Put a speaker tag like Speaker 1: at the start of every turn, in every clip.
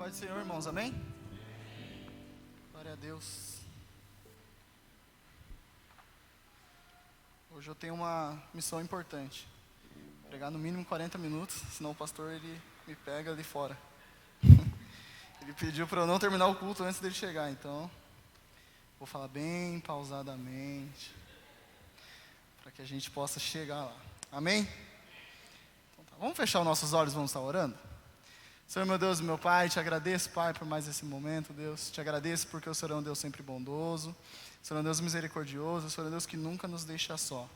Speaker 1: Paz do Senhor, irmãos, amém? Glória a Deus. Hoje eu tenho uma missão importante. Pregar no mínimo 40 minutos, senão o pastor ele me pega ali fora. Ele pediu para eu não terminar o culto antes dele chegar, então vou falar bem pausadamente, para que a gente possa chegar lá. Amém? Então, tá. Vamos fechar os nossos olhos, vamos estar orando? Senhor, meu Deus e meu Pai, te agradeço, Pai, por mais esse momento, Deus. Te agradeço porque o Senhor é um Deus sempre bondoso, o Senhor é um Deus misericordioso, o Senhor é um Deus que nunca nos deixa só.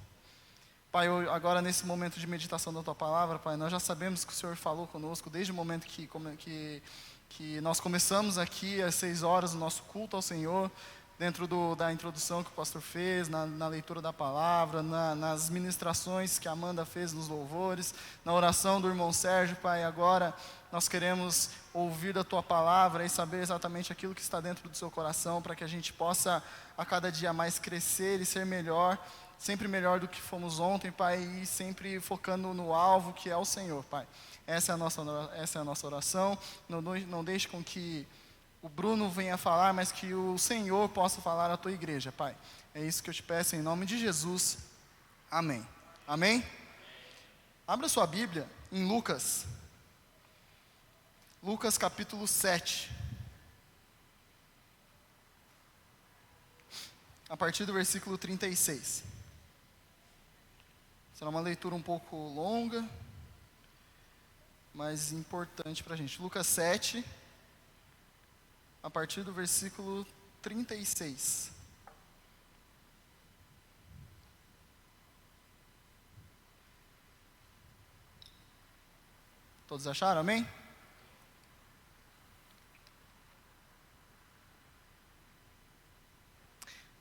Speaker 1: Pai, agora nesse momento de meditação da Tua Palavra, Pai, nós já sabemos que o Senhor falou conosco desde o momento que nós começamos aqui às 6 horas o nosso culto ao Senhor, dentro da introdução que o pastor fez, na leitura da palavra, nas ministrações que a Amanda fez nos louvores, na oração do irmão Sérgio, Pai. Agora nós queremos ouvir da Tua Palavra e saber exatamente aquilo que está dentro do Seu coração, para que a gente possa a cada dia mais crescer e ser melhor, sempre melhor do que fomos ontem, Pai, e sempre focando no alvo que é o Senhor, Pai. Essa é a nossa oração. Não deixe com que o Bruno venha falar, mas que o Senhor possa falar à Tua igreja, Pai. É isso que eu te peço em nome de Jesus. Amém. Amém? Abra sua Bíblia em Lucas. Lucas capítulo 7. A partir do versículo 36. Será uma leitura um pouco longa, mas importante para a gente. Lucas 7, a partir do versículo 36. Todos acharam? Amém?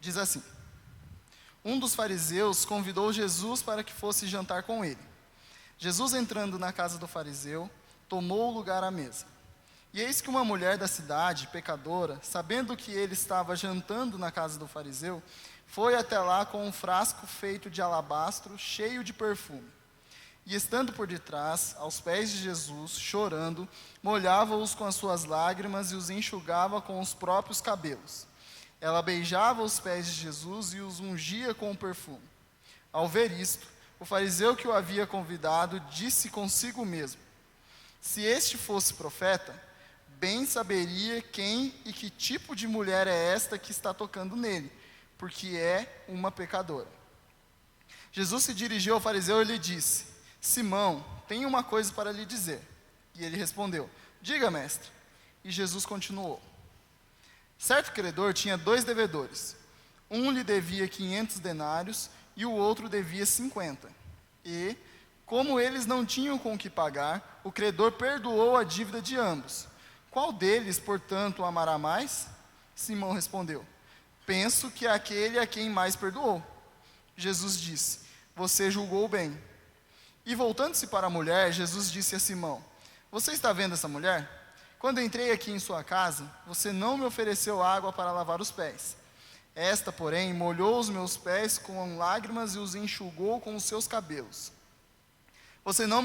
Speaker 1: Diz assim: um dos fariseus convidou Jesus para que fosse jantar com ele. Jesus, entrando na casa do fariseu, tomou lugar à mesa. E eis que uma mulher da cidade, pecadora, sabendo que ele estava jantando na casa do fariseu, foi até lá com um frasco feito de alabastro, cheio de perfume. E estando por detrás, aos pés de Jesus, chorando, molhava-os com as suas lágrimas e os enxugava com os próprios cabelos. Ela beijava os pés de Jesus e os ungia com o perfume. Ao ver isto, o fariseu que o havia convidado disse consigo mesmo: se este fosse profeta, bem saberia quem e que tipo de mulher é esta que está tocando nele, porque é uma pecadora. Jesus se dirigiu ao fariseu e lhe disse: Simão, tenho uma coisa para lhe dizer. E ele respondeu: diga, mestre. E Jesus continuou: certo credor tinha 2 devedores. Um lhe devia 500 denários e o outro devia 50. E, como eles não tinham com o que pagar, o credor perdoou a dívida de ambos. Qual deles, portanto, o amará mais? Simão respondeu: penso que é aquele a quem mais perdoou. Jesus disse: você julgou bem. E voltando-se para a mulher, Jesus disse a Simão: você está vendo essa mulher? Quando entrei aqui em sua casa, você não me ofereceu água para lavar os pés. Esta, porém, molhou os meus pés com lágrimas e os enxugou com os seus cabelos. Você não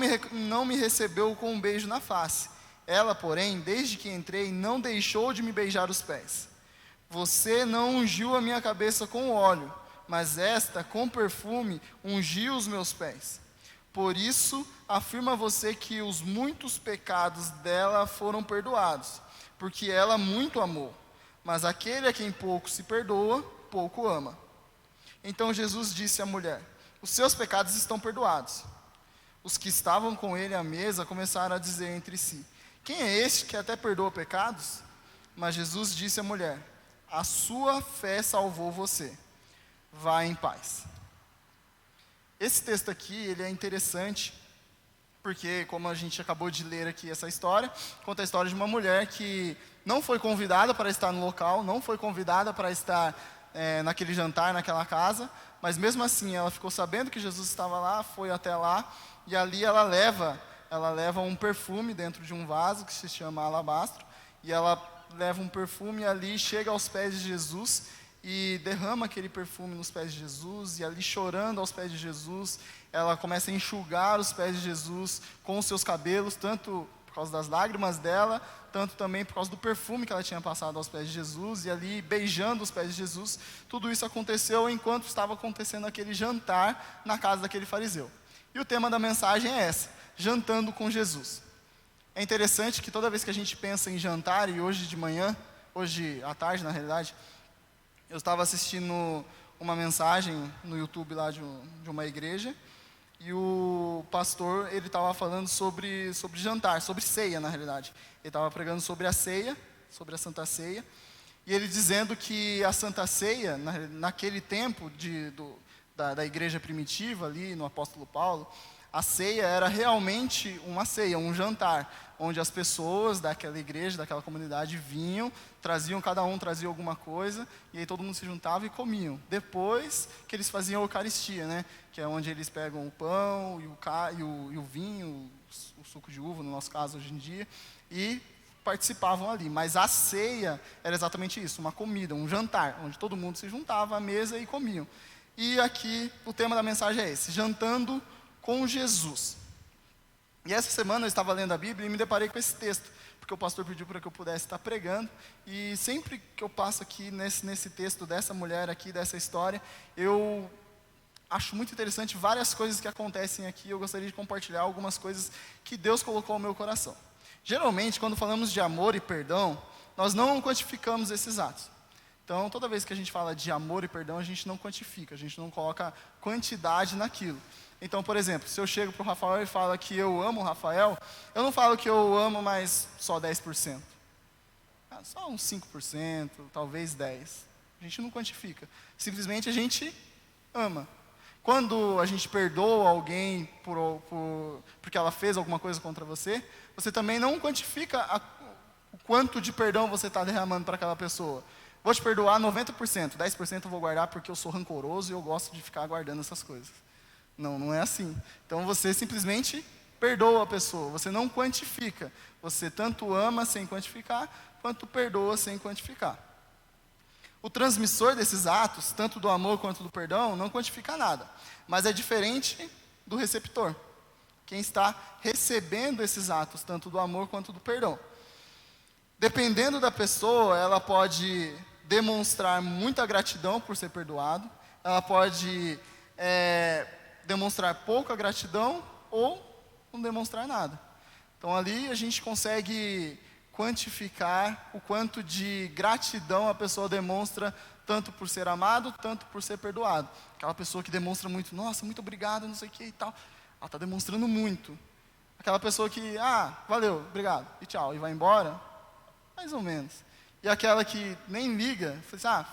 Speaker 1: me recebeu com um beijo na face. Ela, porém, desde que entrei, não deixou de me beijar os pés. Você não ungiu a minha cabeça com óleo, mas esta, com perfume, ungiu os meus pés. Por isso, afirma você que os muitos pecados dela foram perdoados, porque ela muito amou. Mas aquele a quem pouco se perdoa, pouco ama. Então Jesus disse à mulher: os seus pecados estão perdoados. Os que estavam com ele à mesa começaram a dizer entre si: quem é este que até perdoa pecados? Mas Jesus disse à mulher: a sua fé salvou você. Vá em paz. Esse texto aqui, ele é interessante, porque como a gente acabou de ler aqui essa história, conta a história de uma mulher que não foi convidada para estar no local, não foi convidada para estar naquele jantar, naquela casa, mas mesmo assim ela ficou sabendo que Jesus estava lá, foi até lá, e ali ela leva um perfume dentro de um vaso que se chama alabastro, e ela leva um perfume ali, chega aos pés de Jesus, e derrama aquele perfume nos pés de Jesus, e ali chorando aos pés de Jesus, ela começa a enxugar os pés de Jesus com os seus cabelos, tanto por causa das lágrimas dela, tanto também por causa do perfume que ela tinha passado aos pés de Jesus, e ali beijando os pés de Jesus. Tudo isso aconteceu enquanto estava acontecendo aquele jantar na casa daquele fariseu. E o tema da mensagem é essa: jantando com Jesus. É interessante que toda vez que a gente pensa em jantar, e hoje de manhã, hoje à tarde na realidade, eu estava assistindo uma mensagem no YouTube lá de uma igreja, e o pastor, ele estava falando sobre jantar, sobre ceia na realidade. Ele estava pregando sobre a ceia, sobre a Santa Ceia, e ele dizendo que a Santa Ceia, naquele tempo da igreja primitiva ali no apóstolo Paulo, a ceia era realmente uma ceia, um jantar, onde as pessoas daquela igreja, daquela comunidade vinham, cada um trazia alguma coisa, e aí todo mundo se juntava e comiam. Depois que eles faziam a Eucaristia, né, que é onde eles pegam o pão e o vinho, o suco de uva, no nosso caso hoje em dia, e participavam ali. Mas a ceia era exatamente isso, uma comida, um jantar, onde todo mundo se juntava à mesa e comiam. E aqui o tema da mensagem é esse: jantando com Jesus. E essa semana eu estava lendo a Bíblia e me deparei com esse texto, porque o pastor pediu para que eu pudesse estar pregando, e sempre que eu passo aqui nesse texto dessa mulher aqui, dessa história, eu acho muito interessante várias coisas que acontecem aqui. Eu gostaria de compartilhar algumas coisas que Deus colocou no meu coração. Geralmente, quando falamos de amor e perdão, nós não quantificamos esses atos. Então, toda vez que a gente fala de amor e perdão, a gente não quantifica, a gente não coloca quantidade naquilo. Então, por exemplo, se eu chego para o Rafael e falo que eu amo o Rafael, eu não falo que eu amo, mas só 10%. Só uns 5%, talvez 10%. A gente não quantifica. Simplesmente a gente ama. Quando a gente perdoa alguém porque ela fez alguma coisa contra você, você também não quantifica o quanto de perdão você está derramando para aquela pessoa. Vou te perdoar 90%, 10% eu vou guardar porque eu sou rancoroso e eu gosto de ficar guardando essas coisas. Não é assim. Então você simplesmente perdoa a pessoa, você não quantifica. Você tanto ama sem quantificar, quanto perdoa sem quantificar. O transmissor desses atos, tanto do amor quanto do perdão, não quantifica nada. Mas é diferente do receptor. Quem está recebendo esses atos, tanto do amor quanto do perdão. Dependendo da pessoa, ela pode demonstrar muita gratidão por ser perdoado, ela pode demonstrar pouca gratidão ou não demonstrar nada. Então ali a gente consegue quantificar o quanto de gratidão a pessoa demonstra, tanto por ser amado, tanto por ser perdoado. Aquela pessoa que demonstra muito, nossa, muito obrigado, não sei o que e tal, ela está demonstrando muito. Aquela pessoa que, valeu, obrigado, e tchau, e vai embora, mais ou menos. E aquela que nem liga,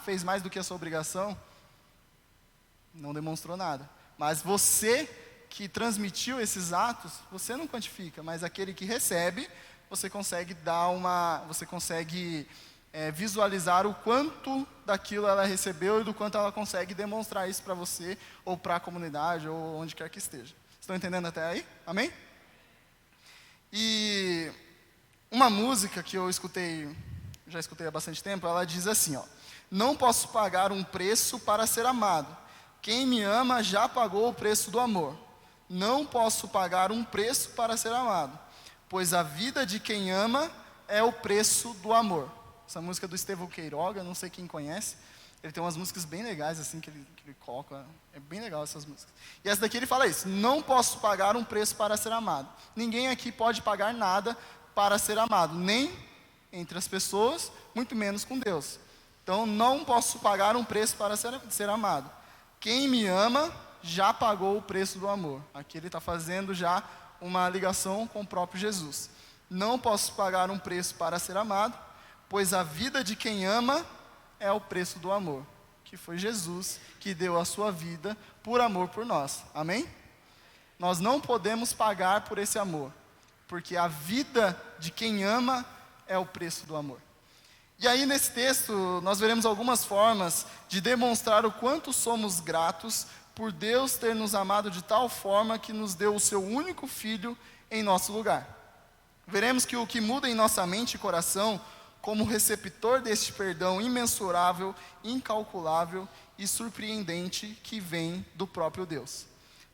Speaker 1: fez mais do que a sua obrigação, não demonstrou nada. Mas você que transmitiu esses atos, você não quantifica, mas aquele que recebe, você consegue visualizar o quanto daquilo ela recebeu e do quanto ela consegue demonstrar isso para você, ou para a comunidade, ou onde quer que esteja. Estão entendendo até aí? Amém? E uma música que eu já escutei há bastante tempo, ela diz assim, não posso pagar um preço para ser amado. Quem me ama já pagou o preço do amor. Não posso pagar um preço para ser amado, pois a vida de quem ama é o preço do amor. Essa música é do Estevão Queiroga, não sei quem conhece. Ele tem umas músicas bem legais assim que ele coloca. É bem legal essas músicas. E essa daqui ele fala isso: não posso pagar um preço para ser amado. Ninguém aqui pode pagar nada para ser amado, nem entre as pessoas, muito menos com Deus. Então não posso pagar um preço para ser amado. Quem me ama já pagou o preço do amor. Aqui ele está fazendo já uma ligação com o próprio Jesus. Não posso pagar um preço para ser amado, pois a vida de quem ama é o preço do amor, que foi Jesus que deu a sua vida por amor por nós. Amém? Nós não podemos pagar por esse amor, porque a vida de quem ama é o preço do amor. E aí nesse texto nós veremos algumas formas de demonstrar o quanto somos gratos por Deus ter nos amado de tal forma que nos deu o seu único Filho em nosso lugar. Veremos que o que muda em nossa mente e coração, como receptor deste perdão imensurável, incalculável e surpreendente que vem do próprio Deus.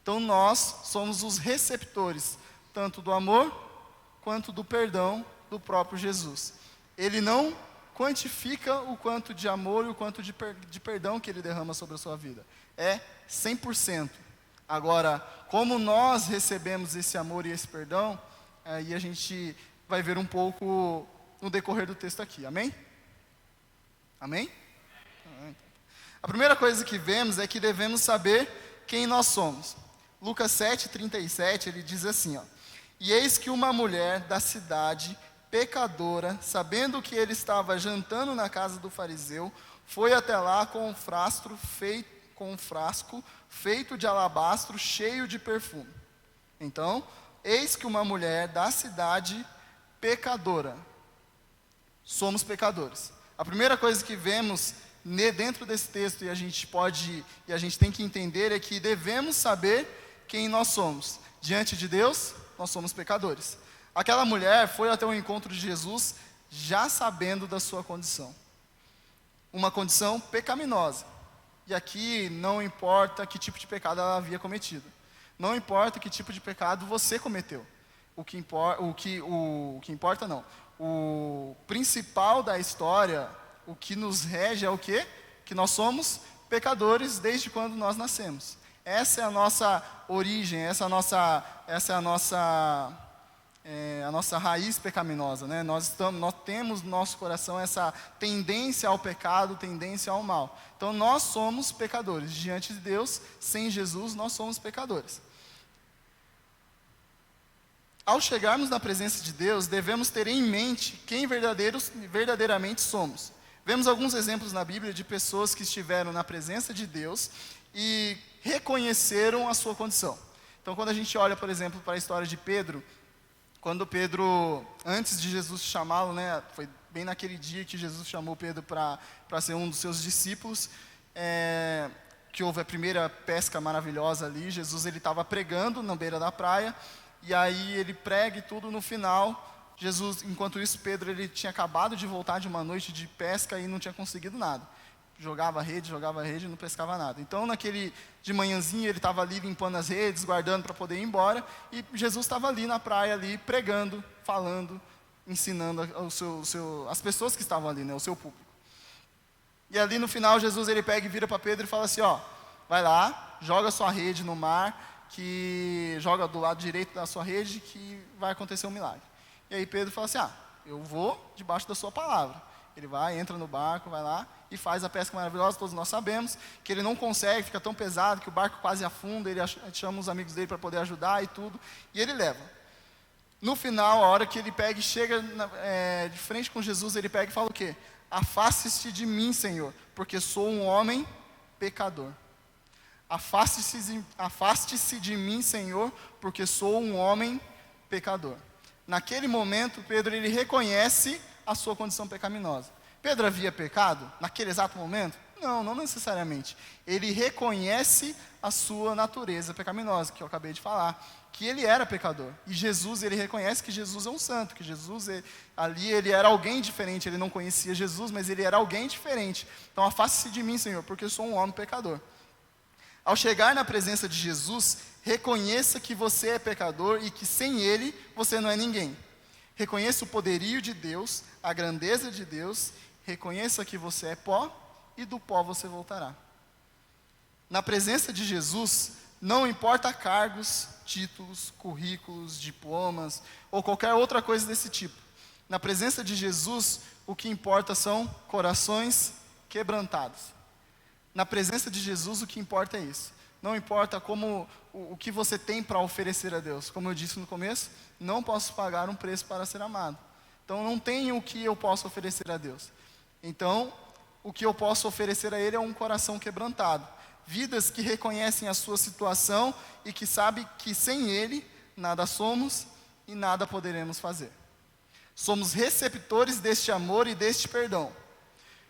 Speaker 1: Então nós somos os receptores, tanto do amor quanto do perdão do próprio Jesus. Ele não quantifica o quanto de amor e o quanto de perdão que ele derrama sobre a sua vida. É 100%. Agora, como nós recebemos esse amor e esse perdão, aí a gente vai ver um pouco no decorrer do texto aqui. Amém? Amém? A primeira coisa que vemos é que devemos saber quem nós somos. Lucas 7:37, ele diz assim, ó: E eis que uma mulher da cidade, pecadora, sabendo que ele estava jantando na casa do fariseu, foi até lá com um frasco feito de alabastro cheio de perfume. Então, eis que uma mulher da cidade, pecadora. Somos pecadores. A primeira coisa que vemos dentro desse texto e a gente tem que entender é que devemos saber quem nós somos. Diante de Deus, nós somos pecadores. Aquela mulher foi até o encontro de Jesus já sabendo da sua condição. Uma condição pecaminosa. E aqui não importa que tipo de pecado ela havia cometido. Não importa que tipo de pecado você cometeu. O principal da história, o que nos rege é o quê? Que nós somos pecadores desde quando nós nascemos. Essa é a nossa origem, essa é a nossa raiz pecaminosa, né? Nós temos no nosso coração essa tendência ao pecado, tendência ao mal. Então nós somos pecadores. Diante de Deus, sem Jesus, nós somos pecadores. Ao chegarmos na presença de Deus, devemos ter em mente quem verdadeiramente somos. Vemos alguns exemplos na Bíblia de pessoas que estiveram na presença de Deus e reconheceram a sua condição. Então, quando a gente olha, por exemplo, para a história de Pedro, quando Pedro, antes de Jesus chamá-lo, né, foi bem naquele dia que Jesus chamou Pedro para ser um dos seus discípulos, que houve a primeira pesca maravilhosa ali. Jesus estava pregando na beira da praia, e aí ele prega e tudo. No final, Jesus, enquanto isso, Pedro ele tinha acabado de voltar de uma noite de pesca e não tinha conseguido nada. Jogava rede e não pescava nada. Então, de manhãzinha, ele estava ali limpando as redes, guardando para poder ir embora, e Jesus estava ali na praia, ali, pregando, falando, ensinando as pessoas que estavam ali, né, o seu público. E ali no final, Jesus ele pega e vira para Pedro e fala assim, ó, vai lá, joga sua rede no mar, que joga do lado direito da sua rede, que vai acontecer um milagre. E aí Pedro fala assim, eu vou debaixo da sua palavra. Ele vai, entra no barco, vai lá e faz a pesca maravilhosa. Todos nós sabemos que ele não consegue, fica tão pesado que o barco quase afunda. Ele chama os amigos dele para poder ajudar e tudo, e ele leva. No final, a hora que ele pega e chega de frente com Jesus, ele pega e fala o quê? Afaste-se de mim, Senhor, porque sou um homem pecador. Afaste-se de mim, Senhor, porque sou um homem pecador. Naquele momento, Pedro ele reconhece a sua condição pecaminosa. Pedro havia pecado naquele exato momento? Não necessariamente. Ele reconhece a sua natureza pecaminosa, que eu acabei de falar, que ele era pecador. E Jesus, ele reconhece que Jesus é um santo, que Jesus, ele era alguém diferente. Ele não conhecia Jesus, mas ele era alguém diferente. Então, afaste-se de mim, Senhor, porque eu sou um homem pecador. Ao chegar na presença de Jesus, reconheça que você é pecador e que sem Ele, você não é ninguém. Reconheça o poderio de Deus, a grandeza de Deus, reconheça que você é pó e do pó você voltará. Na presença de Jesus, não importa cargos, títulos, currículos, diplomas ou qualquer outra coisa desse tipo. Na presença de Jesus, o que importa são corações quebrantados. Na presença de Jesus, o que importa é isso. Não importa o que você tem para oferecer a Deus. Como eu disse no começo, não posso pagar um preço para ser amado. Então, não tenho o que eu posso oferecer a Deus. Então, o que eu posso oferecer a Ele é um coração quebrantado. Vidas que reconhecem a sua situação e que sabem que sem Ele, nada somos e nada poderemos fazer. Somos receptores deste amor e deste perdão.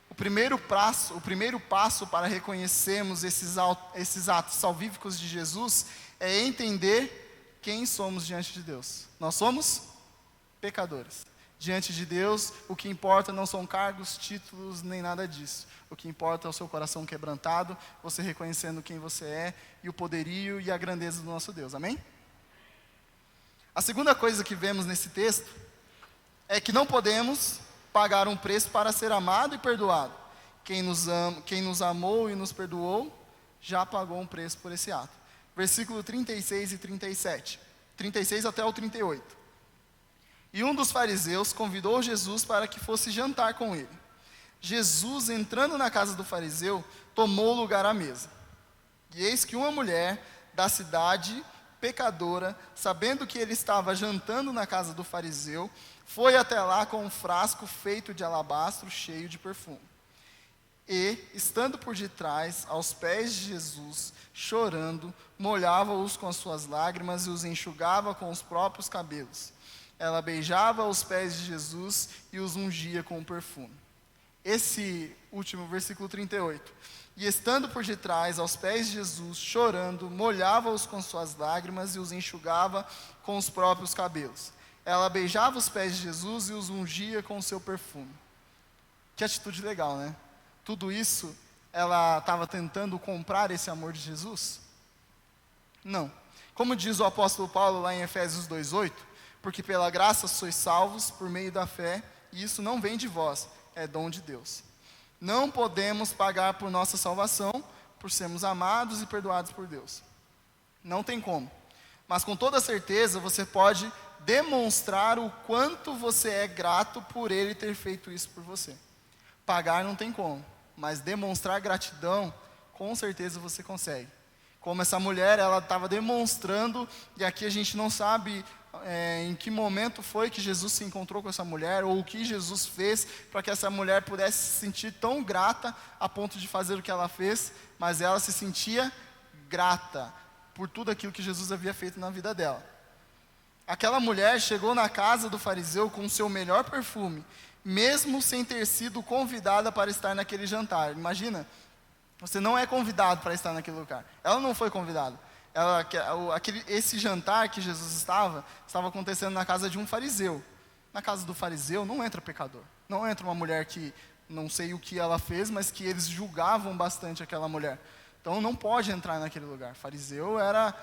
Speaker 1: O primeiro passo para reconhecermos esses atos salvíficos de Jesus é entender quem somos diante de Deus. Nós somos pecadores. Diante de Deus, o que importa não são cargos, títulos, nem nada disso. O que importa é o seu coração quebrantado, você reconhecendo quem você é e o poderio e a grandeza do nosso Deus. Amém? A segunda coisa que vemos nesse texto é que não podemos pagar um preço para ser amado e perdoado. Quem nos amou e nos perdoou, já pagou um preço por esse ato. Versículo 36 e 37. 36 até o 38. E um dos fariseus convidou Jesus para que fosse jantar com ele. Jesus, entrando na casa do fariseu, tomou lugar à mesa. E eis que uma mulher da cidade, pecadora, sabendo que ele estava jantando na casa do fariseu, foi até lá com um frasco feito de alabastro cheio de perfume. E, estando por detrás, aos pés de Jesus, chorando, molhava-os com as suas lágrimas e os enxugava com os próprios cabelos. Ela beijava os pés de Jesus e os ungia com o perfume. Esse último versículo 38. E estando por detrás, aos pés de Jesus, chorando, molhava-os com suas lágrimas e os enxugava com os próprios cabelos. Ela beijava os pés de Jesus e os ungia com o seu perfume. Que atitude legal, né? Tudo isso, ela estava tentando comprar esse amor de Jesus? Não. Como diz o apóstolo Paulo lá em Efésios 2:8, porque pela graça sois salvos por meio da fé, e isso não vem de vós, é dom de Deus. Não podemos pagar por nossa salvação, por sermos amados e perdoados por Deus. Não tem como. Mas com toda certeza você pode demonstrar o quanto você é grato por Ele ter feito isso por você. Pagar não tem como, mas demonstrar gratidão, com certeza você consegue. Como essa mulher, ela estava demonstrando, e aqui a gente não sabe em que momento foi que Jesus se encontrou com essa mulher, ou o que Jesus fez para que essa mulher pudesse se sentir tão grata a ponto de fazer o que ela fez, mas ela se sentia grata por tudo aquilo que Jesus havia feito na vida dela. Aquela mulher chegou na casa do fariseu com o seu melhor perfume, mesmo sem ter sido convidada para estar naquele jantar. Imagina, você não é convidado para estar naquele lugar. Ela não foi convidada. Esse jantar que Jesus estava acontecendo na casa de um fariseu. Na casa do fariseu não entra pecador. Não entra uma mulher que não sei o que ela fez, mas que eles julgavam bastante aquela mulher. Então não pode entrar naquele lugar. Fariseu era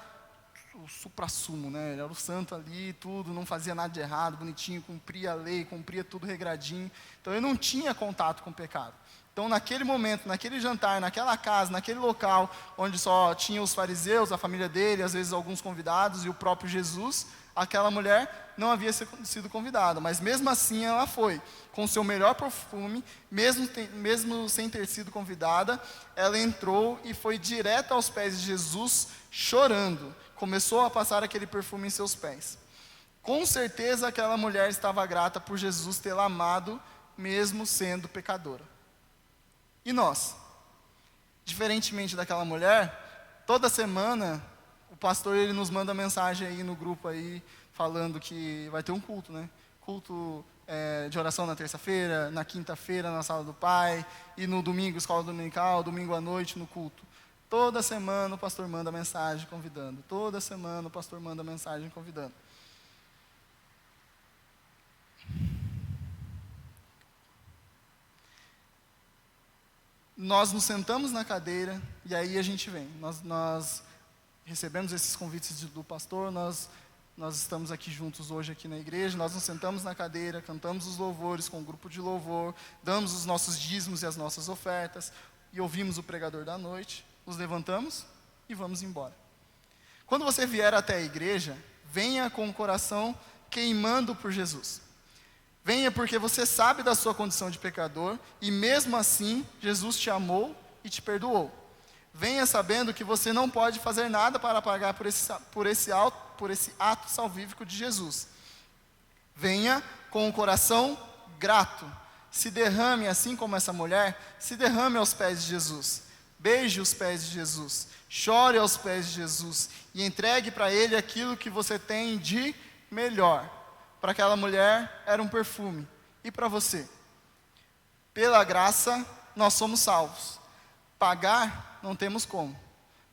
Speaker 1: o suprassumo, né? Ele era o santo ali, tudo, não fazia nada de errado, bonitinho, cumpria a lei, cumpria tudo regradinho. Então ele não tinha contato com o pecado. Então naquele momento, naquele jantar, naquela casa, naquele local, onde só tinha os fariseus, a família dele, às vezes alguns convidados e o próprio Jesus, aquela mulher não havia sido convidada, mas mesmo assim ela foi, com o seu melhor perfume, mesmo sem ter sido convidada, ela entrou e foi direto aos pés de Jesus, chorando, começou a passar aquele perfume em seus pés. Com certeza aquela mulher estava grata por Jesus tê-la amado, mesmo sendo pecadora. E nós? Diferentemente daquela mulher, toda semana o pastor ele nos manda mensagem aí no grupo aí, falando que vai ter um culto, né? Culto de oração na terça-feira, na quinta-feira na sala do Pai, e no domingo, escola dominical, domingo à noite no culto. Toda semana o pastor manda mensagem convidando. Toda semana o pastor manda mensagem convidando. Nós nos sentamos na cadeira e aí a gente vem. Nós recebemos esses convites do pastor, nós estamos aqui juntos hoje aqui na igreja, nós nos sentamos na cadeira, cantamos os louvores com o grupo de louvor, damos os nossos dízimos e as nossas ofertas, e ouvimos o pregador da noite, nos levantamos e vamos embora. Quando você vier até a igreja, venha com o coração queimando por Jesus. Venha porque você sabe da sua condição de pecador e mesmo assim Jesus te amou e te perdoou. Venha sabendo que você não pode fazer nada para pagar por esse ato salvífico de Jesus. Venha com o coração grato. Se derrame assim como essa mulher, se derrame aos pés de Jesus. Beije os pés de Jesus. Chore aos pés de Jesus e entregue para Ele aquilo que você tem de melhor. Para aquela mulher era um perfume. E para você? Pela graça, nós somos salvos. Pagar, não temos como.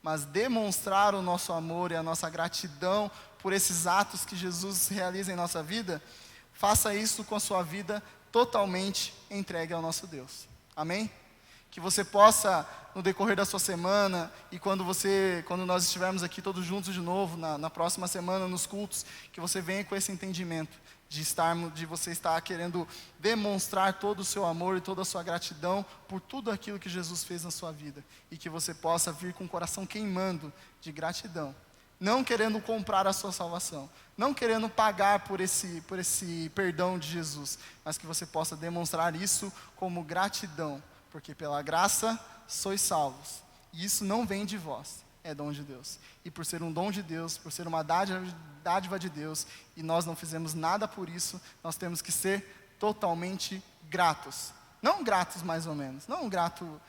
Speaker 1: Mas demonstrar o nosso amor e a nossa gratidão por esses atos que Jesus realiza em nossa vida, faça isso com a sua vida totalmente entregue ao nosso Deus. Amém? Que você possa, no decorrer da sua semana, e quando nós estivermos aqui todos juntos de novo, na próxima semana, nos cultos, que você venha com esse entendimento de você estar querendo demonstrar todo o seu amor e toda a sua gratidão por tudo aquilo que Jesus fez na sua vida. E que você possa vir com o coração queimando de gratidão. Não querendo comprar a sua salvação, não querendo pagar por esse perdão de Jesus, mas que você possa demonstrar isso como gratidão, porque pela graça sois salvos, e isso não vem de vós, é dom de Deus, e por ser um dom de Deus, por ser uma dádiva de Deus, e nós não fizemos nada por isso, nós temos que ser totalmente gratos, não gratos mais ou menos, não grato,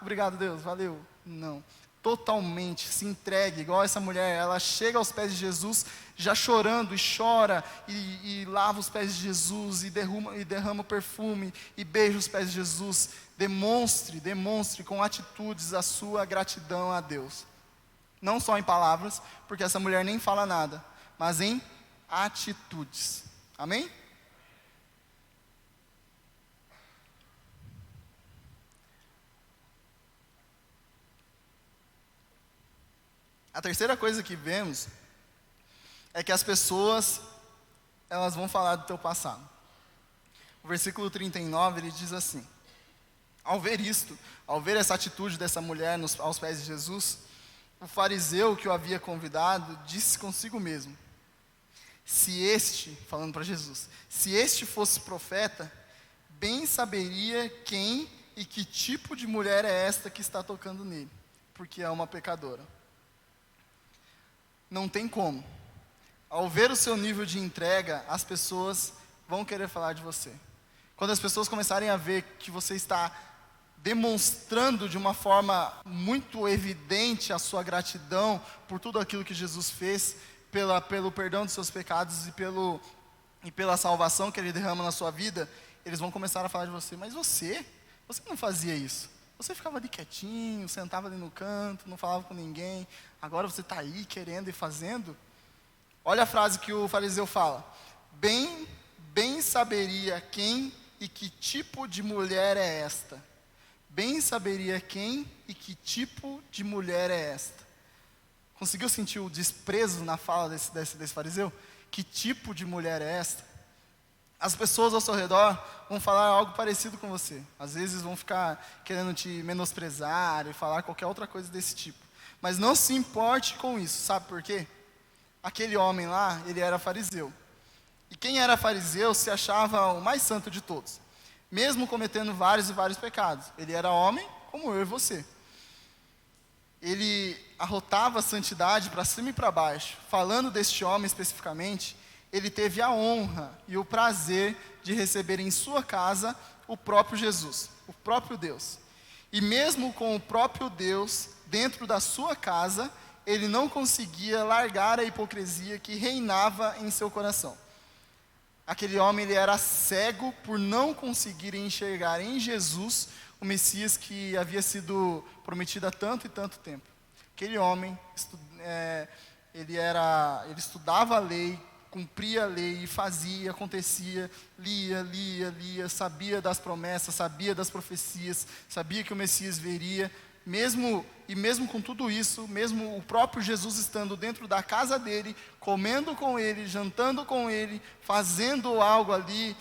Speaker 1: obrigado Deus, valeu, não, totalmente, se entregue, igual essa mulher, ela chega aos pés de Jesus, já chorando, e chora, e lava os pés de Jesus, e derrama o perfume, e beija os pés de Jesus. Demonstre com atitudes a sua gratidão a Deus. Não só em palavras, porque essa mulher nem fala nada, mas em atitudes. Amém? A terceira coisa que vemos é que as pessoas, elas vão falar do teu passado. O versículo 39, ele diz assim: ao ver essa atitude dessa mulher aos pés de Jesus, o fariseu que o havia convidado disse consigo mesmo: falando para Jesus, se este fosse profeta, bem saberia quem e que tipo de mulher é esta que está tocando nele, porque é uma pecadora. Não tem como. Ao ver o seu nível de entrega, as pessoas vão querer falar de você. Quando as pessoas começarem a ver que você está demonstrando de uma forma muito evidente a sua gratidão por tudo aquilo que Jesus fez, pelo perdão dos seus pecados e pela salvação que Ele derrama na sua vida, eles vão começar a falar de você. Mas você não fazia isso. Você ficava ali quietinho, sentava ali no canto, não falava com ninguém. Agora você está aí querendo e fazendo. Olha a frase que o fariseu fala: bem saberia quem e que tipo de mulher é esta. Bem saberia quem e que tipo de mulher é esta. Conseguiu sentir o desprezo na fala desse fariseu? Que tipo de mulher é esta? As pessoas ao seu redor vão falar algo parecido com você. Às vezes vão ficar querendo te menosprezar e falar qualquer outra coisa desse tipo. Mas não se importe com isso, sabe por quê? Aquele homem lá, ele era fariseu. E quem era fariseu se achava o mais santo de todos, mesmo cometendo vários e vários pecados. Ele era homem, como eu e você. Ele arrotava a santidade para cima e para baixo. Falando deste homem especificamente, ele teve a honra e o prazer de receber em sua casa o próprio Jesus, o próprio Deus. E mesmo com o próprio Deus dentro da sua casa, ele não conseguia largar a hipocrisia que reinava em seu coração. Aquele homem, ele era cego por não conseguir enxergar em Jesus o Messias que havia sido prometido há tanto e tanto tempo. Aquele homem, ele estudava a lei, cumpria a lei, fazia, acontecia, lia, sabia das promessas, sabia das profecias, sabia que o Messias viria, mesmo com tudo isso, mesmo o próprio Jesus estando dentro da casa dele, comendo com ele, jantando com ele, fazendo algo ali,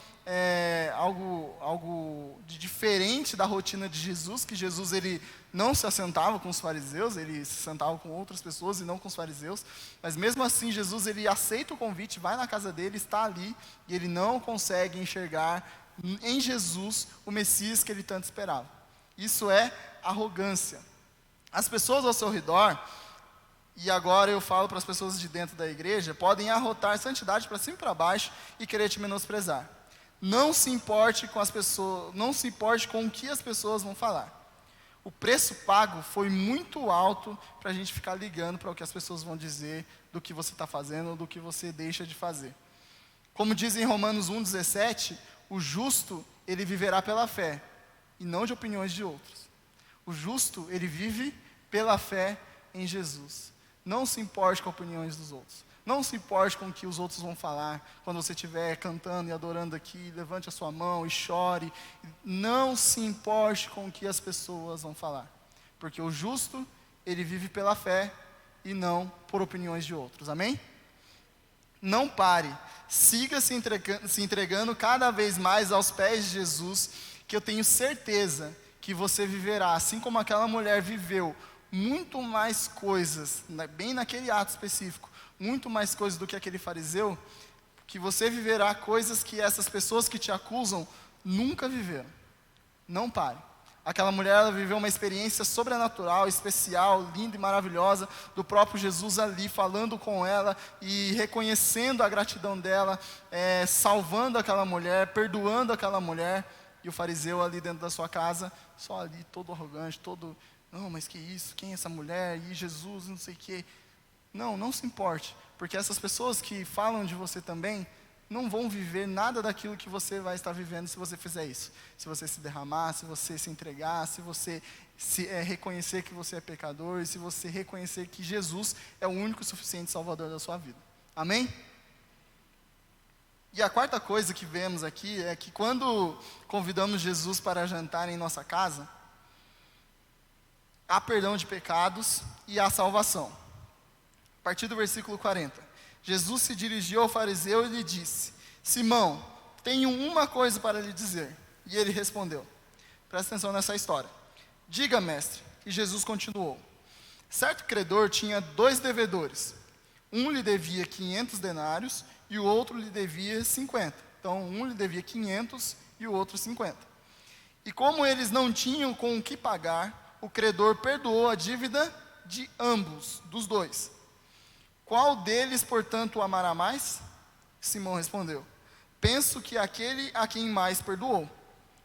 Speaker 1: algo de diferente da rotina de Jesus, que Jesus ele não se assentava com os fariseus, ele se sentava com outras pessoas e não com os fariseus, mas mesmo assim Jesus ele aceita o convite, vai na casa dele, está ali, e ele não consegue enxergar em Jesus o Messias que ele tanto esperava. Isso é arrogância. As pessoas ao seu redor, e agora eu falo para as pessoas de dentro da igreja, podem arrotar santidade para cima e para baixo e querer te menosprezar. Não se importe com as pessoas, não se importe com o que as pessoas vão falar. O preço pago foi muito alto para a gente ficar ligando para o que as pessoas vão dizer do que você está fazendo ou do que você deixa de fazer. Como diz em Romanos 1,17, o justo, ele viverá pela fé, e não de opiniões de outros. O justo, ele vive pela fé em Jesus. Não se importe com opiniões dos outros. Não se importe com o que os outros vão falar. Quando você estiver cantando e adorando aqui, levante a sua mão e chore. Não se importe com o que as pessoas vão falar. Porque o justo, ele vive pela fé e não por opiniões de outros. Amém? Não pare. Siga se entregando cada vez mais aos pés de Jesus, que eu tenho certeza que você viverá, assim como aquela mulher viveu, muito mais coisas, bem naquele ato específico, muito mais coisas do que aquele fariseu, que você viverá coisas que essas pessoas que te acusam nunca viveram. Não pare. Aquela mulher, ela viveu uma experiência sobrenatural, especial, linda e maravilhosa, do próprio Jesus ali, falando com ela e reconhecendo a gratidão dela, salvando aquela mulher, perdoando aquela mulher. E o fariseu ali dentro da sua casa, só ali, todo arrogante, todo, não, mas que isso, quem é essa mulher? E Jesus, não sei o quê. Não se importe, porque essas pessoas que falam de você também, não vão viver nada daquilo que você vai estar vivendo se você fizer isso. Se você se derramar, se você se entregar, se você reconhecer que você é pecador, e se você reconhecer que Jesus é o único e suficiente Salvador da sua vida. Amém? E a quarta coisa que vemos aqui é que quando convidamos Jesus para jantar em nossa casa, há perdão de pecados e há salvação. A partir do versículo 40. Jesus se dirigiu ao fariseu e lhe disse: Simão, tenho uma coisa para lhe dizer. E ele respondeu. Presta atenção nessa história. Diga, mestre. E Jesus continuou. Certo credor tinha 2 devedores. Um lhe devia 500 denários e o outro lhe devia 50. Então, um lhe devia 500 e o outro 50. E como eles não tinham com o que pagar, o credor perdoou a dívida de ambos, dos 2. Qual deles, portanto, o amará mais? Simão respondeu: penso que aquele a quem mais perdoou.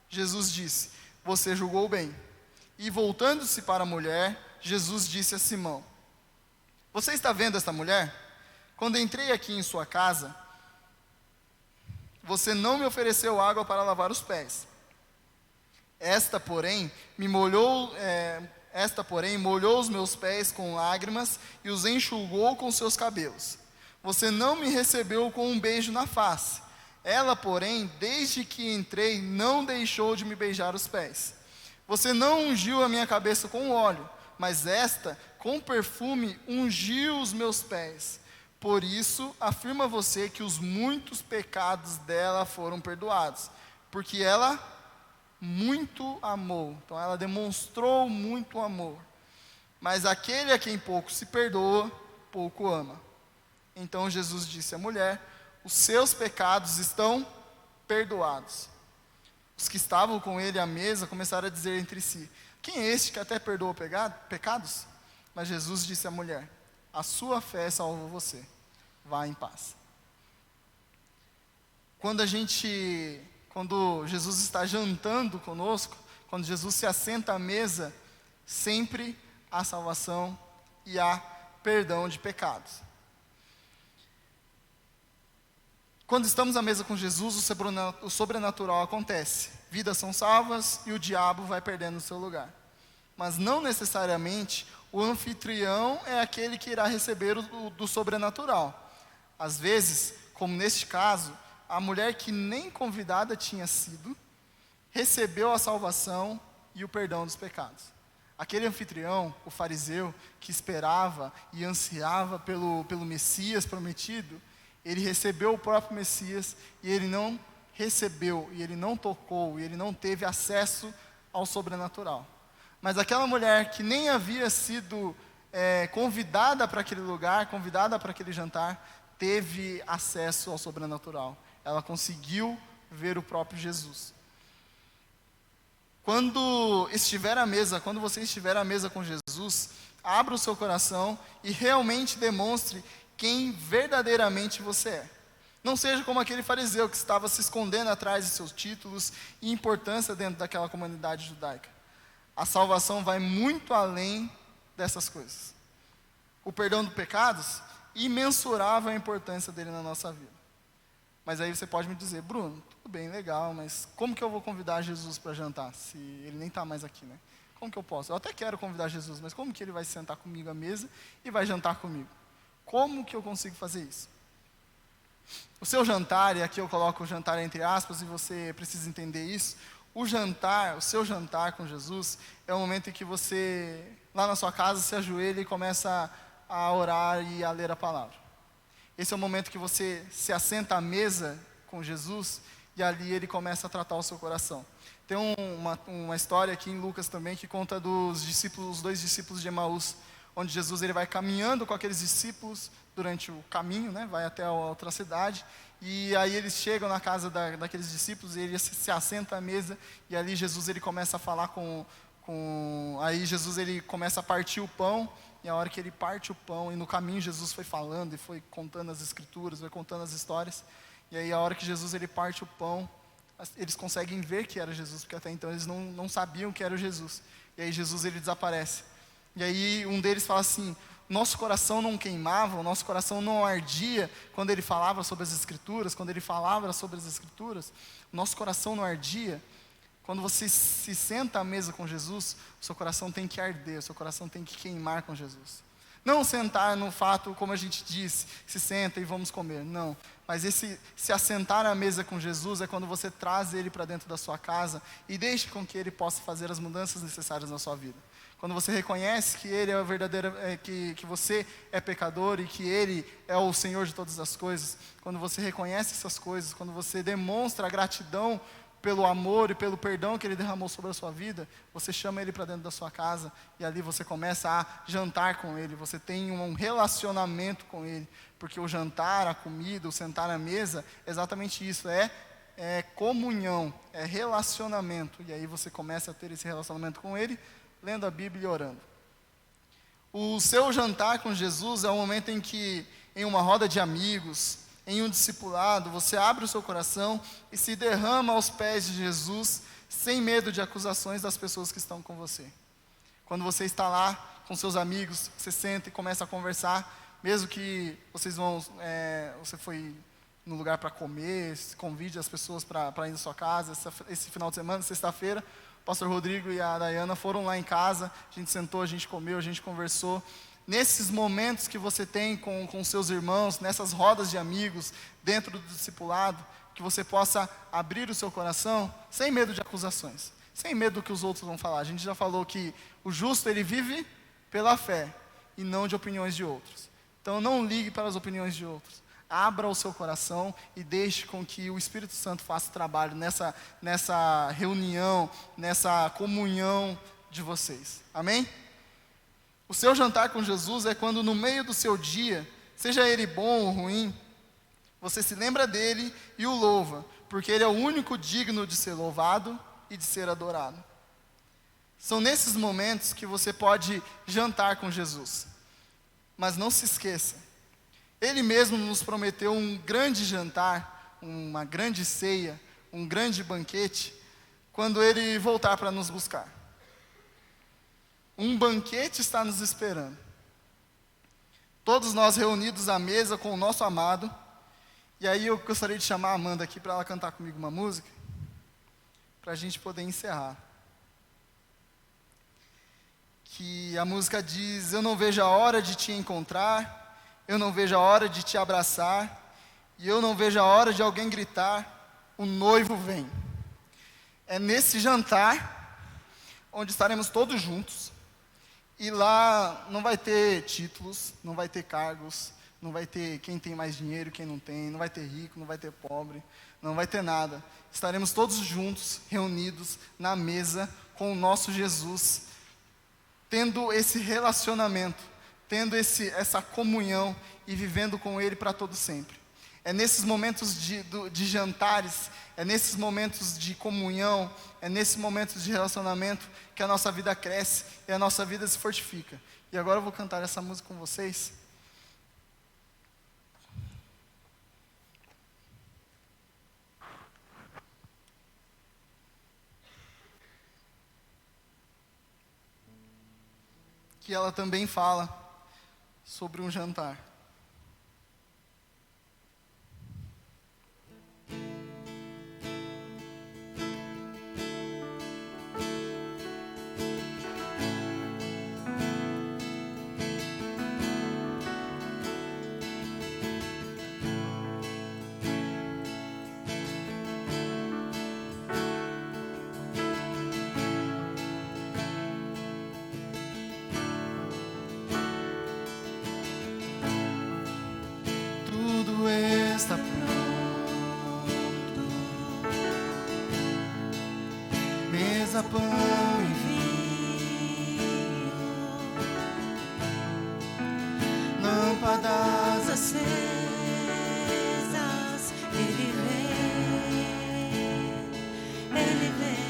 Speaker 1: Jesus disse: você julgou bem. E voltando-se para a mulher, Jesus disse a Simão: você está vendo esta mulher? Quando entrei aqui em sua casa, você não me ofereceu água para lavar os pés. Esta, porém, molhou os meus pés com lágrimas e os enxugou com seus cabelos. Você não me recebeu com um beijo na face. Ela, porém, desde que entrei, não deixou de me beijar os pés. Você não ungiu a minha cabeça com óleo, mas esta, com perfume, ungiu os meus pés. Por isso, afirma você que os muitos pecados dela foram perdoados, porque ela muito amou. Então ela demonstrou muito amor. Mas aquele a quem pouco se perdoa, pouco ama. Então Jesus disse à mulher: os seus pecados estão perdoados. Os que estavam com ele à mesa começaram a dizer entre si: quem é este que até perdoa pecados? Mas Jesus disse à mulher: a sua fé salvou você. Vá em paz. Quando Jesus está jantando conosco, quando Jesus se assenta à mesa, sempre há salvação e há perdão de pecados. Quando estamos à mesa com Jesus, o sobrenatural acontece. Vidas são salvas e o diabo vai perdendo o seu lugar. Mas não necessariamente o anfitrião é aquele que irá receber do sobrenatural. Às vezes, como neste caso, a mulher que nem convidada tinha sido, recebeu a salvação e o perdão dos pecados. Aquele anfitrião, o fariseu, que esperava e ansiava pelo Messias prometido, ele recebeu o próprio Messias e ele não recebeu, e ele não tocou, e ele não teve acesso ao sobrenatural. Mas aquela mulher que nem havia sido convidada para aquele lugar, convidada para aquele jantar, teve acesso ao sobrenatural. Ela conseguiu ver o próprio Jesus. Quando você estiver à mesa com Jesus, abra o seu coração e realmente demonstre quem verdadeiramente você é. Não seja como aquele fariseu que estava se escondendo atrás de seus títulos e importância dentro daquela comunidade judaica. A salvação vai muito além dessas coisas. O perdão dos pecados, imensurável a importância dele na nossa vida. Mas aí você pode me dizer: Bruno, tudo bem, legal, mas como que eu vou convidar Jesus para jantar, se ele nem está mais aqui, né? Como que eu posso? Eu até quero convidar Jesus, mas como que ele vai sentar comigo à mesa e vai jantar comigo? Como que eu consigo fazer isso? O seu jantar, e aqui eu coloco o jantar entre aspas, e você precisa entender isso. O seu jantar com Jesus, é o momento em que você, lá na sua casa, se ajoelha e começa a orar e a ler a palavra. Esse é o momento que você se assenta à mesa com Jesus, e ali ele começa a tratar o seu coração. Tem uma história aqui em Lucas também, que conta os 2 discípulos de Emaús, onde Jesus ele vai caminhando com aqueles discípulos durante o caminho, né, vai até a outra cidade, e aí eles chegam na casa daqueles discípulos, e ele se assenta à mesa, e ali Jesus ele começa a falar aí Jesus ele começa a partir o pão, e a hora que ele parte o pão, e no caminho Jesus foi falando, e foi contando as escrituras, foi contando as histórias, e aí a hora que Jesus ele parte o pão, eles conseguem ver que era Jesus, porque até então eles não sabiam que era Jesus, e aí Jesus ele desaparece, e aí um deles fala assim: nosso coração não queimava, o nosso coração não ardia quando ele falava sobre as escrituras, nosso coração não ardia. Quando você se senta à mesa com Jesus, o seu coração tem que arder, o seu coração tem que queimar com Jesus. Não sentar no fato, como a gente disse, se senta e vamos comer, não. Mas se assentar à mesa com Jesus é quando você traz Ele para dentro da sua casa e deixa com que Ele possa fazer as mudanças necessárias na sua vida. Quando você reconhece que Ele é o verdadeiro, que você é pecador e que Ele é o Senhor de todas as coisas, quando você reconhece essas coisas, quando você demonstra a gratidão pelo amor e pelo perdão que Ele derramou sobre a sua vida, você chama Ele para dentro da sua casa, e ali você começa a jantar com Ele, você tem um relacionamento com Ele, porque o jantar, a comida, o sentar à mesa, é exatamente isso, é comunhão, é relacionamento, e aí você começa a ter esse relacionamento com Ele, lendo a Bíblia e orando. O seu jantar com Jesus é o momento em que, em uma roda de amigos, em um discipulado, você abre o seu coração e se derrama aos pés de Jesus, sem medo de acusações das pessoas que estão com você. Quando você está lá com seus amigos, você senta e começa a conversar, mesmo que você foi no lugar para comer, convide as pessoas para ir na sua casa, esse final de semana, sexta-feira, o pastor Rodrigo e a Dayana foram lá em casa, a gente sentou, a gente comeu, a gente conversou. Nesses momentos que você tem com seus irmãos, nessas rodas de amigos, dentro do discipulado, que você possa abrir o seu coração, sem medo de acusações, sem medo do que os outros vão falar. A gente já falou que o justo, ele vive pela fé, e não de opiniões de outros. Então não ligue para as opiniões de outros. Abra o seu coração e deixe com que o Espírito Santo faça o trabalho nessa reunião, nessa comunhão de vocês. Amém? O seu jantar com Jesus é quando no meio do seu dia, seja ele bom ou ruim, você se lembra dele e o louva, porque ele é o único digno de ser louvado e de ser adorado. São nesses momentos que você pode jantar com Jesus. Mas não se esqueça, Ele mesmo nos prometeu um grande jantar, uma grande ceia, um grande banquete, quando Ele voltar para nos buscar. Um banquete está nos esperando. Todos nós reunidos à mesa com o nosso amado. E aí eu gostaria de chamar a Amanda aqui para ela cantar comigo uma música, para a gente poder encerrar. Que a música diz: eu não vejo a hora de te encontrar, eu não vejo a hora de te abraçar, e eu não vejo a hora de alguém gritar: o noivo vem. É nesse jantar, onde estaremos todos juntos, e lá não vai ter títulos, não vai ter cargos, não vai ter quem tem mais dinheiro, quem não tem, não vai ter rico, não vai ter pobre, não vai ter nada. Estaremos todos juntos, reunidos na mesa com o nosso Jesus, tendo esse relacionamento, tendo essa comunhão e vivendo com Ele para todo sempre. É nesses momentos de jantares, é nesses momentos de comunhão, é nesses momentos de relacionamento que a nossa vida cresce e a nossa vida se fortifica. E agora eu vou cantar essa música com vocês. Que ela também fala sobre um jantar. pão e
Speaker 2: vinho,
Speaker 1: lâmpadas
Speaker 2: acesas, Ele vem,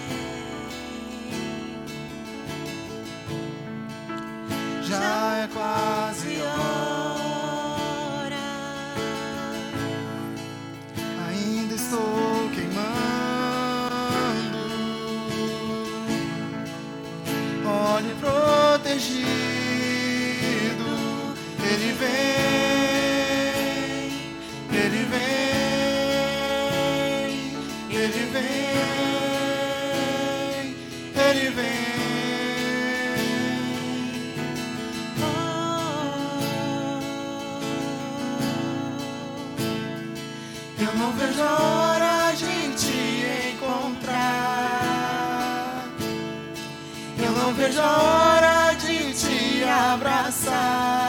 Speaker 1: já é quase
Speaker 2: hora,
Speaker 1: ainda estou queimando, olhe protegido, Ele vem, Ele vem, Ele vem, Ele vem. Eu não vejo a hora de te encontrar. Eu não vejo a hora de te abraçar.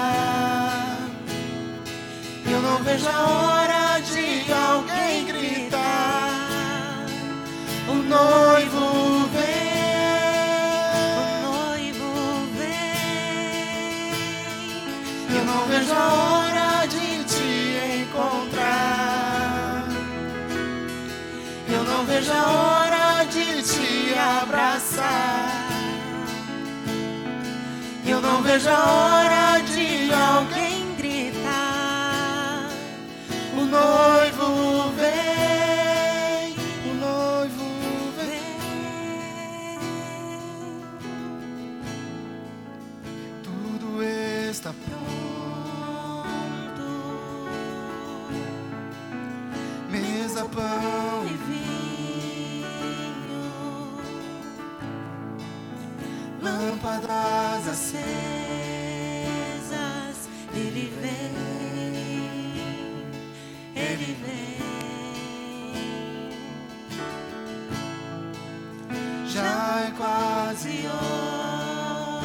Speaker 1: Eu não vejo a hora de alguém gritar: o noivo vem,
Speaker 2: o noivo vem.
Speaker 1: eu não vejo a hora de te encontrar. Eu não vejo a hora de te abraçar. Eu não vejo a hora de alguém
Speaker 2: Gritar,
Speaker 1: o noivo vem, o noivo vem. Tudo está pronto, mesa, pão
Speaker 2: e
Speaker 1: e
Speaker 2: vinho,
Speaker 1: lâmpadas acesas.
Speaker 2: acesas, Ele vem, Ele vem.
Speaker 1: Já é quase
Speaker 2: hora,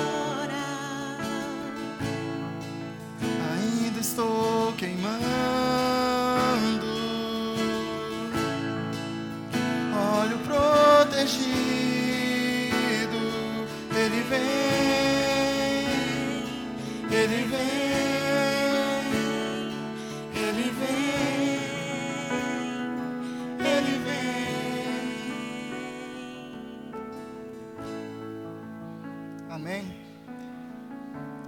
Speaker 1: ainda estou queimando, olho protegido, Ele vem, Ele vem, Ele vem, Ele vem. Amém?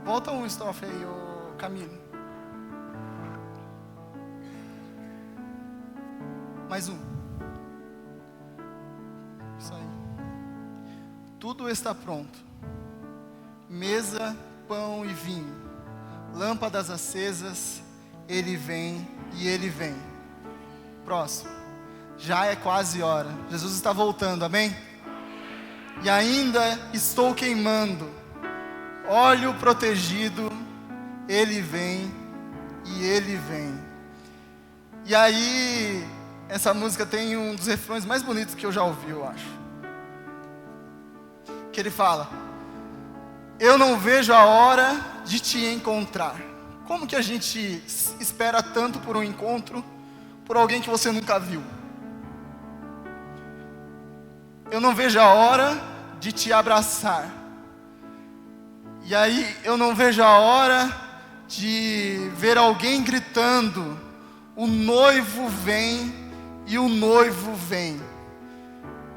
Speaker 1: Volta um estrofe aí, ô Camilo. Mais um. Isso aí. Tudo está pronto. Mesa, pão e vinho. Lâmpadas acesas. Ele vem e Ele vem. Próximo. Já é quase hora. Jesus está voltando, amém? E ainda estou queimando. Óleo protegido. Ele vem e Ele vem. E aí, essa música tem um dos refrões mais bonitos que eu já ouvi, eu acho. Que ele fala: eu não vejo a hora de te encontrar. Como que a gente espera tanto por um encontro, por alguém que você nunca viu? Eu não vejo a hora de te abraçar. E aí, eu não vejo a hora de ver alguém gritando: o noivo vem e o noivo vem.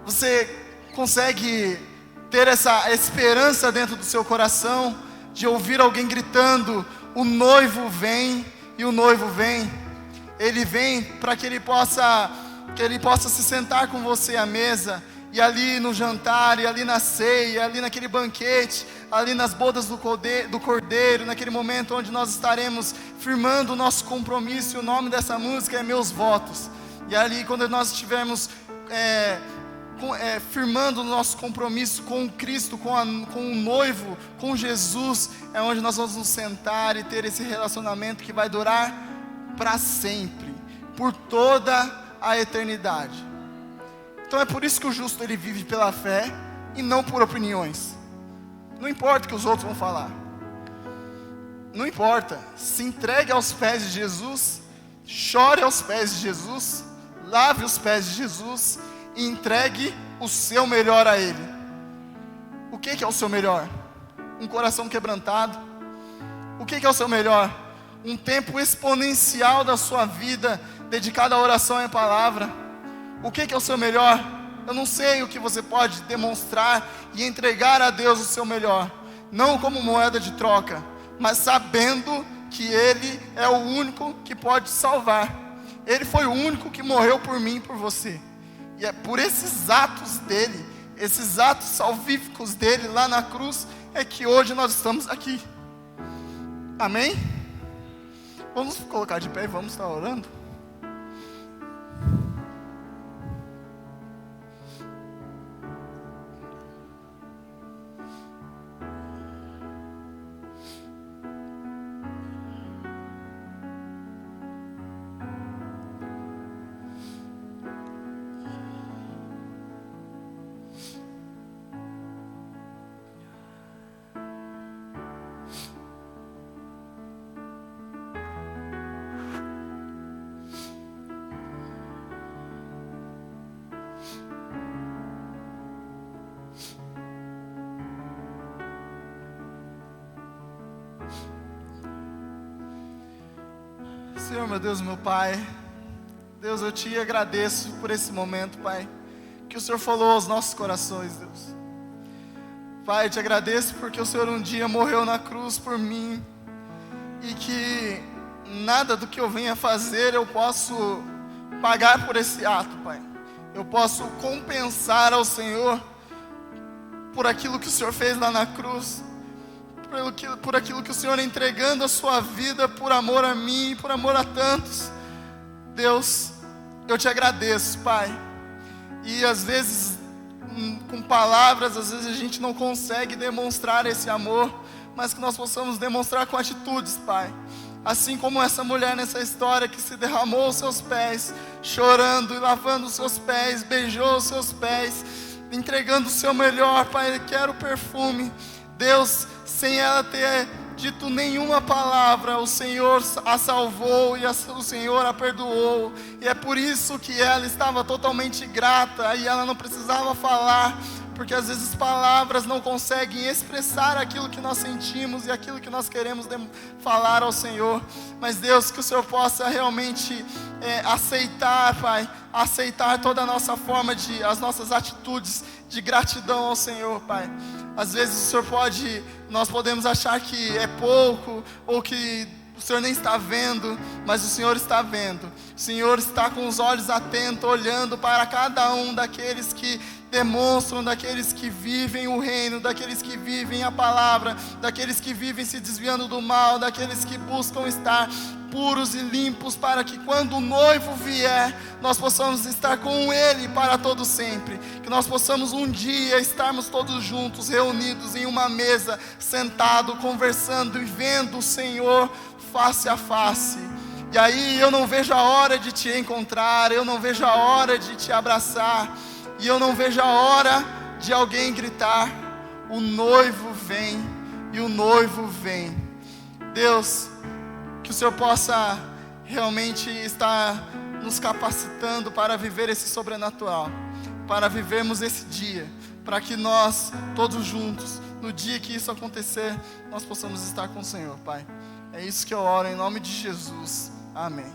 Speaker 1: Você consegue ter essa esperança dentro do seu coração de ouvir alguém gritando: o noivo vem e o noivo vem? Ele vem para que ele possa se sentar com você à mesa, e ali no jantar, e ali na ceia, ali naquele banquete, ali nas bodas do Cordeiro, naquele momento onde nós estaremos firmando o nosso compromisso. E o nome dessa música é Meus Votos. E ali, quando nós estivermos firmando o nosso compromisso com Cristo, com o noivo, com Jesus, é onde nós vamos nos sentar e ter esse relacionamento que vai durar para sempre, por toda a eternidade. Então é por isso que o justo ele vive pela fé e não por opiniões. Não importa o que os outros vão falar. Não importa. Se entregue aos pés de Jesus, chore aos pés de Jesus, lave os pés de Jesus e entregue o seu melhor a Ele. que é o seu melhor? Um coração quebrantado? O que é o seu melhor? Um tempo exponencial da sua vida dedicado à oração e à palavra? O que é o seu melhor? Eu não sei o que você pode demonstrar e entregar a Deus o seu melhor, não como moeda de troca, mas sabendo que Ele é o único que pode salvar. Ele foi o único que morreu por mim e por você. E é por esses atos dele, esses atos salvíficos dele lá na cruz, é que hoje nós estamos aqui. Amém? Vamos colocar de pé e vamos estar orando? Senhor, meu Deus, meu Pai, Deus, eu te agradeço por esse momento, Pai, que o Senhor falou aos nossos corações, Deus. Pai, eu te agradeço porque o Senhor um dia morreu na cruz por mim, e que nada do que eu venha fazer eu posso pagar por esse ato, Pai. Eu posso compensar ao Senhor por aquilo que o Senhor fez lá na cruz, por aquilo que o Senhor entregando a sua vida por amor a mim, por amor a tantos. Deus, eu te agradeço, Pai. E às vezes, com palavras, às vezes a gente não consegue demonstrar esse amor, mas que nós possamos demonstrar com atitudes, Pai. Assim como essa mulher nessa história que se derramou aos seus pés, chorando e lavando os seus pés, beijou os seus pés, entregando o seu melhor, Pai, quero perfume. Deus, sem ela ter dito nenhuma palavra, o Senhor a salvou e o Senhor a perdoou. E é por isso que ela estava totalmente grata e ela não precisava falar, porque às vezes palavras não conseguem expressar aquilo que nós sentimos e aquilo que nós queremos falar ao Senhor. Mas Deus, que o Senhor possa realmente aceitar, Pai, aceitar toda a nossa forma as nossas atitudes de gratidão ao Senhor, Pai. Às vezes nós podemos achar que é pouco, ou que o Senhor nem está vendo, mas o Senhor está vendo. O Senhor está com os olhos atentos, olhando para cada um daqueles que demonstram, daqueles que vivem o reino, daqueles que vivem a palavra, daqueles que vivem se desviando do mal, daqueles que buscam estar puros e limpos, para que quando o noivo vier, nós possamos estar com Ele para todo sempre. Que nós possamos um dia estarmos todos juntos, reunidos em uma mesa, sentado, conversando e vendo o Senhor face a face. E aí eu não vejo a hora de te encontrar, eu não vejo a hora de te abraçar, e eu não vejo a hora de alguém gritar: o noivo vem, e o noivo vem. Deus, que o Senhor possa realmente estar nos capacitando para viver esse sobrenatural, para vivermos esse dia, para que nós, todos juntos, no dia que isso acontecer, nós possamos estar com o Senhor, Pai. É isso que eu oro em nome de Jesus. Amém.